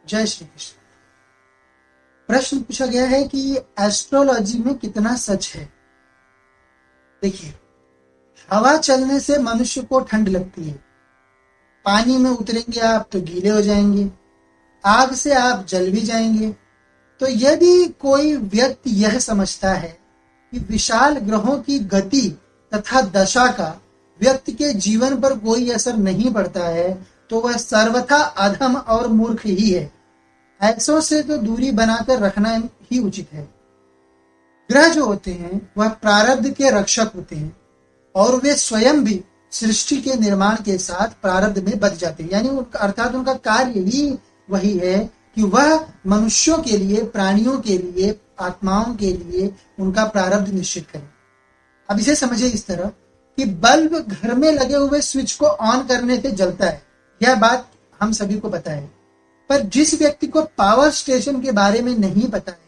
जय श्री कृष्ण। प्रश्न पूछा गया है कि एस्ट्रोलॉजी में कितना सच है। देखिए, हवा चलने से मनुष्य को ठंड लगती है, पानी में उतरेंगे आप तो गीले हो जाएंगे, आग से आप जल भी जाएंगे। तो यदि कोई व्यक्ति यह समझता है कि विशाल ग्रहों की गति तथा दशा का व्यक्ति के जीवन पर कोई असर नहीं पड़ता है, तो वह सर्वथा अधम और मूर्ख ही है। ऐसों से तो दूरी बनाकर रखना ही उचित है। ग्रह जो होते हैं वह प्रारब्ध के रक्षक होते हैं और वे स्वयं भी सृष्टि के निर्माण के साथ प्रारब्ध में बच जाते हैं, यानी अर्थात उनका कार्य ही वही है कि वह मनुष्यों के लिए, प्राणियों के लिए, आत्माओं के लिए उनका प्रारब्ध निश्चित करें। अब इसे समझिए इस तरह कि बल्ब घर में लगे हुए स्विच को ऑन करने से जलता है, यह बात हम सभी को पता है। पर जिस व्यक्ति को पावर स्टेशन के बारे में नहीं पता है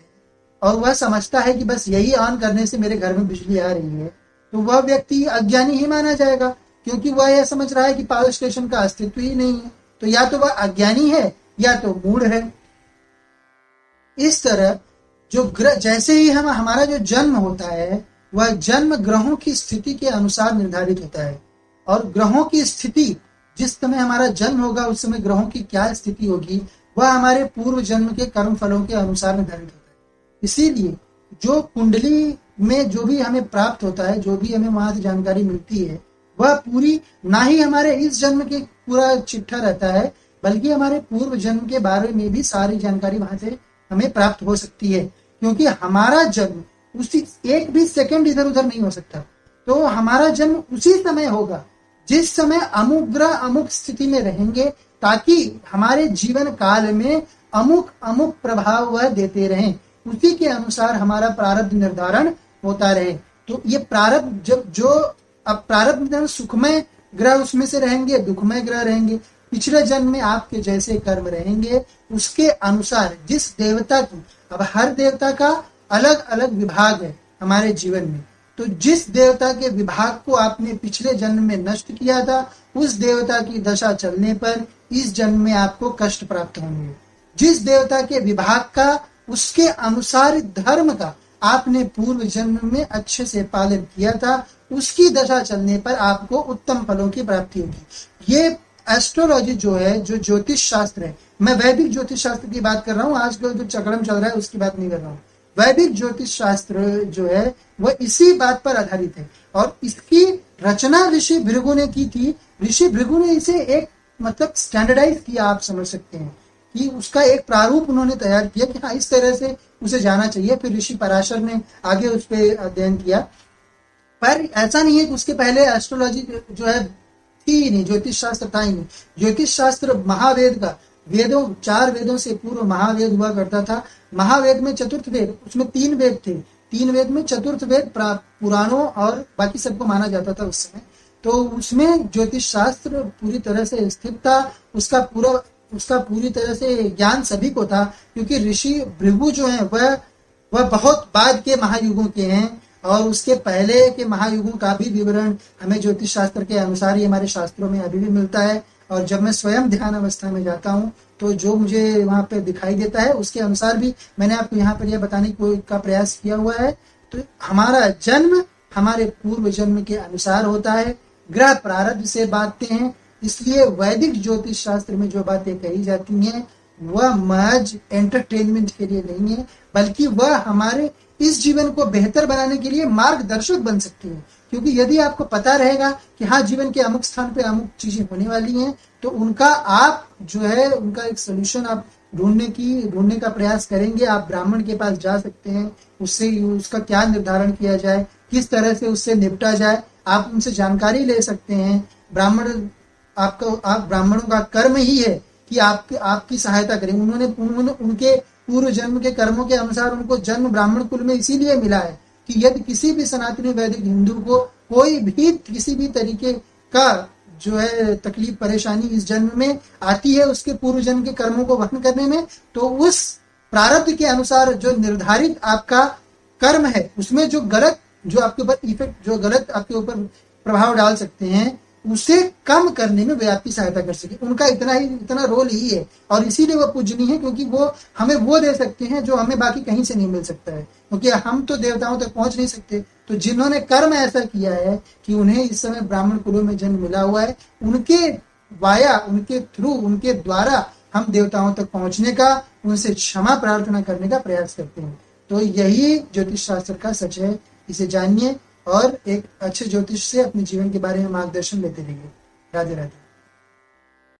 और वह समझता है कि बस यही ऑन करने से मेरे घर में बिजली आ रही है, तो वह व्यक्ति अज्ञानी ही माना जाएगा, क्योंकि वह यह समझ रहा है कि पावर स्टेशन का अस्तित्व ही नहीं है। तो या तो वह अज्ञानी है या तो मूढ़ है। इस तरह जो ग्रह, जैसे ही हमारा जो जन्म होता है वह जन्म ग्रहों की स्थिति के अनुसार निर्धारित होता है, और ग्रहों की स्थिति, जिस समय हमारा जन्म होगा उस समय ग्रहों की क्या स्थिति होगी वह हमारे पूर्व जन्म के कर्म फलों के अनुसार निर्धारित होता है। इसीलिए जो कुंडली में जो भी हमें प्राप्त होता है, जो भी हमें वहां से जानकारी मिलती है, वह पूरी ना ही हमारे इस जन्म के पूरा चिट्ठा रहता है, बल्कि हमारे पूर्व जन्म के बारे में भी सारी जानकारी वहां से हमें प्राप्त हो सकती है। क्योंकि हमारा जन्म उसी एक भी सेकंड इधर उधर नहीं हो सकता। तो हमारा जन्म उसी समय होगा जिस समय अमुक ग्रह अमुक स्थिति में रहेंगे, ताकि हमारे जीवन काल में अमुक अमुक प्रभाव वह देते रहें, उसी के अनुसार हमारा प्रारब्ध निर्धारण होता रहे। तो ये प्रारब्ध जब जो अब प्रारब्ध सुखमय ग्रह उसमें से रहेंगे, दुखमय ग्रह रहेंगे, पिछले जन्म में आपके जैसे कर्म रहेंगे उसके अनुसार जिस देवता की, अब हर देवता का अलग अलग विभाग है हमारे जीवन में, तो जिस देवता के विभाग को आपने पिछले जन्म में नष्ट किया था उस देवता की दशा चलने पर इस जन्म में आपको कष्ट प्राप्त होंगे। जिस देवता के विभाग का, उसके अनुसार धर्म का आपने पूर्व जन्म में अच्छे से पालन किया था, उसकी दशा चलने पर आपको उत्तम फलों की प्राप्ति होगी। ये एस्ट्रोलॉजी जो है, जो ज्योतिष शास्त्र है, मैं वैदिक ज्योतिष शास्त्र की बात कर रहा हूँ, आजकल जो चक्रम चल रहा है उसकी बात नहीं कर रहा हूँ। वैदिक ज्योतिष शास्त्र जो है वह इसी बात पर आधारित है, और इसकी रचना ऋषि भृगु ने की थी। ऋषि भृगु ने इसे एक मतलब स्टैंडर्डाइज किया, आप समझ सकते हैं कि उसका एक प्रारूप उन्होंने तैयार किया कि हाँ इस तरह से उसे जाना चाहिए। फिर ऋषि पराशर ने आगे उस पर अध्ययन किया। पर ऐसा नहीं है कि उसके पहले एस्ट्रोलॉजी जो है थी ही नहीं, ज्योतिष शास्त्र था ही नहीं। ज्योतिष शास्त्र महावेद का, वेदों 4 वेदों से पूर्व महावेद हुआ करता था। महावेद में चतुर्थ वेद, उसमें 3 वेद थे, 3 वेद में चतुर्थ वेद पुराणों और बाकी सबको माना जाता था उस समय। तो उसमें ज्योतिष शास्त्र पूरी तरह से स्थित था, उसका पूरी तरह से ज्ञान सभी को था, क्योंकि ऋषि भृगु जो है वह बहुत बाद के महायुगों के हैं, और उसके पहले के महायुगों का भी विवरण हमें ज्योतिष शास्त्र के अनुसार ही हमारे शास्त्रों में अभी भी मिलता है। और जब मैं स्वयं ध्यान अवस्था में जाता हूँ तो जो मुझे वहां पे दिखाई देता है उसके अनुसार भी मैंने आपको यहाँ पर यह बताने का प्रयास किया हुआ है। तो हमारा जन्म हमारे पूर्व जन्म के अनुसार होता है, ग्रह प्रारब्ध से बांधते हैं। इसलिए वैदिक ज्योतिष शास्त्र में जो बातें कही जाती हैं वह महज एंटरटेनमेंट के लिए नहीं है, बल्कि वह हमारे इस जीवन को बेहतर बनाने के लिए मार्गदर्शक बन सकती है। क्योंकि यदि आपको पता रहेगा कि हाँ जीवन के अमुक स्थान पे अमुक चीजें होने वाली हैं, तो उनका आप जो है उनका एक सोल्यूशन आप ढूंढने का प्रयास करेंगे। आप ब्राह्मण के पास जा सकते हैं, उससे उसका क्या निर्धारण किया जाए, किस तरह से उससे निपटा जाए, आप उनसे जानकारी ले सकते हैं। आप ब्राह्मणों का कर्म ही है कि आपकी सहायता करें। उन्होंने उनके पूर्व जन्म के कर्मों के अनुसार उनको जन्म ब्राह्मण कुल में इसीलिए मिला है कि यदि किसी भी सनातनी वैदिक हिंदू को कोई भी किसी भी तरीके का जो है तकलीफ परेशानी इस जन्म में आती है उसके पूर्व जन्म के कर्मों को वहन करने में, तो उस प्रारब्ध के अनुसार जो निर्धारित आपका कर्म है उसमें जो आपके ऊपर इफेक्ट, जो गलत आपके ऊपर प्रभाव डाल सकते हैं, उसे कम करने में व्यापी सहायता कर सके। उनका इतना रोल ही है, और इसीलिए वो पूजनीय है, क्योंकि वो हमें वो दे सकते हैं जो हमें बाकी कहीं से नहीं मिल सकता है, क्योंकि हम तो देवताओं तक पहुंच नहीं सकते। तो जिन्होंने कर्म ऐसा किया है कि उन्हें इस समय ब्राह्मण कुलों में जन्म मिला हुआ है, उनके वाया, उनके थ्रू, उनके द्वारा हम देवताओं तक पहुंचने का, उनसे क्षमा प्रार्थना करने का प्रयास करते हैं। तो यही ज्योतिष शास्त्र का सच है। इसे जानिए और एक अच्छे ज्योतिष से अपने जीवन के बारे में मार्गदर्शन लेते रहिए। राधे राधे।